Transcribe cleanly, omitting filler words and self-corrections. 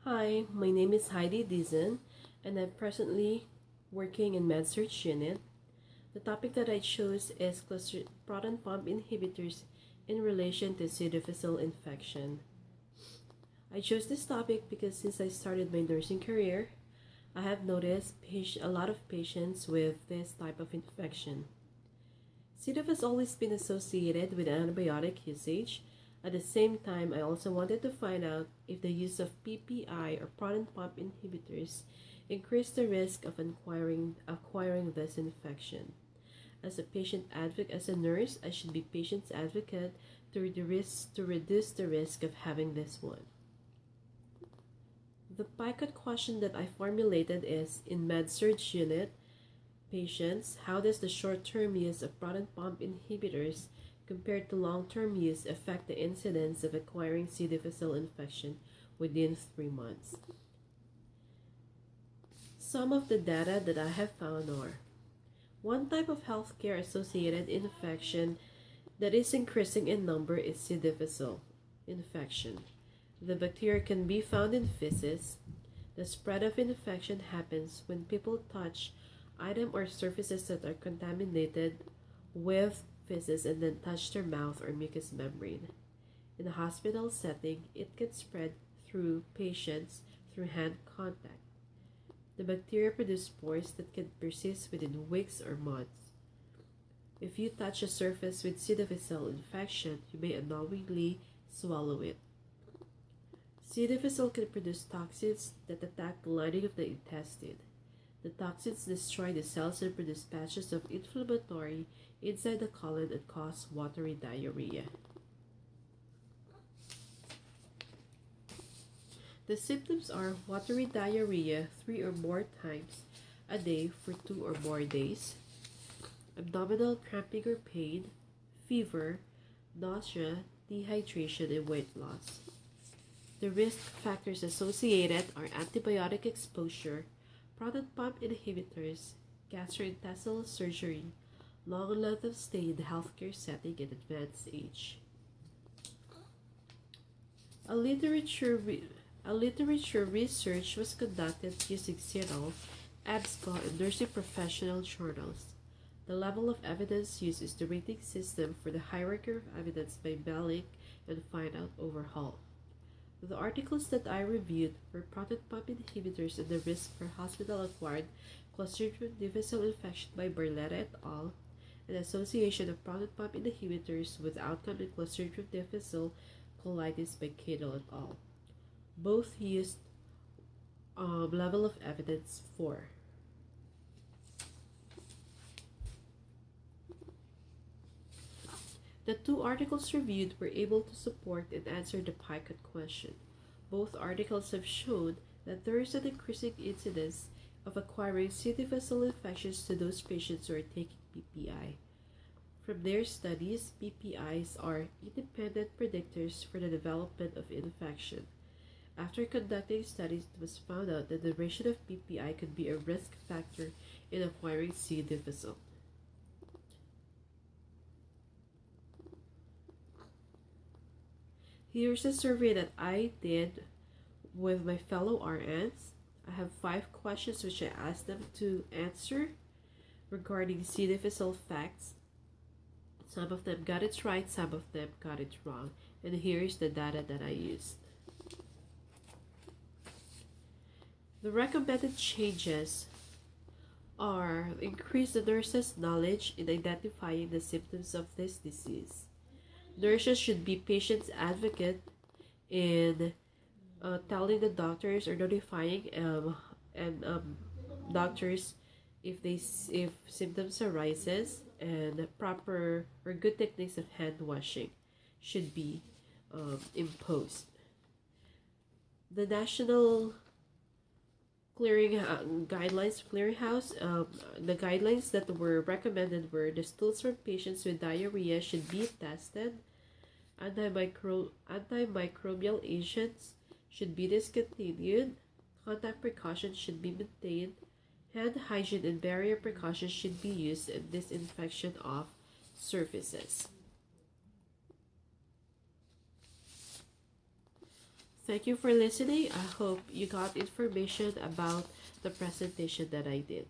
Hi, my name is Heidi, and I'm presently working in MedSearch unit. The topic that I chose is proton pump inhibitors in relation to C. difficile infection. I chose this topic because since I started my nursing career, I have noticed a lot of patients with this type of infection. C. diff has always been associated with antibiotic usage. At the same time, I also wanted to find out if the use of PPI or proton pump inhibitors increase the risk of acquiring this infection. As a nurse, I should be patient's advocate to reduce the risk of having this one. The PICOT question that I formulated is in MedSurg unit patients, how does the short-term use of proton pump inhibitors compared to long-term use affect the incidence of acquiring C. difficile infection within 3 months? Some of the data that I have found are one type of healthcare associated infection that is increasing in number is C. difficile infection. The bacteria can be found in feces. The spread of infection happens when people touch items or surfaces that are contaminated with feces and then touch their mouth or mucous membrane. In a hospital setting, it can spread through patients through hand contact. The bacteria produce spores that can persist within weeks or months. If you touch a surface with C. difficile infection, you may unknowingly swallow it. C. difficile can produce toxins that attack the lining of the intestine. The toxins destroy the cells and produce patches of inflammatory inside the colon and cause watery diarrhea. The symptoms are watery diarrhea 3 or more times a day for 2 or more days, abdominal cramping or pain, fever, nausea, dehydration, and weight loss. The risk factors associated are antibiotic exposure, proton pump inhibitors, gastrointestinal surgery, long length of stay in the healthcare setting, and advanced age. A literature research was conducted using CINAHL, ABSCO, and nursing professional journals. The level of evidence used is the rating system for the hierarchy of evidence by Belling and Fineout overhaul. The articles that I reviewed were proton pump inhibitors and the risk for hospital-acquired Clostridium difficile infection by Barletta et al., and association of proton pump inhibitors with outcome in Clostridium difficile colitis by Cadell et al. Both used level of evidence 4. The 2 articles reviewed were able to support and answer the PICOT question. Both articles have shown that there is an increasing incidence of acquiring C. difficile infections to those patients who are taking PPI. From their studies, PPIs are independent predictors for the development of infection. After conducting studies, it was found out that the duration of PPI could be a risk factor in acquiring C. difficile. Here's a survey that I did with my fellow RNs. I have 5 questions which I asked them to answer regarding C. difficile facts. Some of them got it right, some of them got it wrong. And here's the data that I used. The recommended changes are increase the nurse's knowledge in identifying the symptoms of this disease. Nurses should be patients' advocate in telling the doctors or notifying doctors if symptoms arises, and proper or good techniques of hand washing should be imposed. The National Clearinghouse, the guidelines that were recommended were the stools from patients with diarrhea should be tested, antimicrobial agents should be discontinued, contact precautions should be maintained, hand hygiene and barrier precautions should be used, and disinfection of surfaces. Thank you for listening. I hope you got information about the presentation that I did.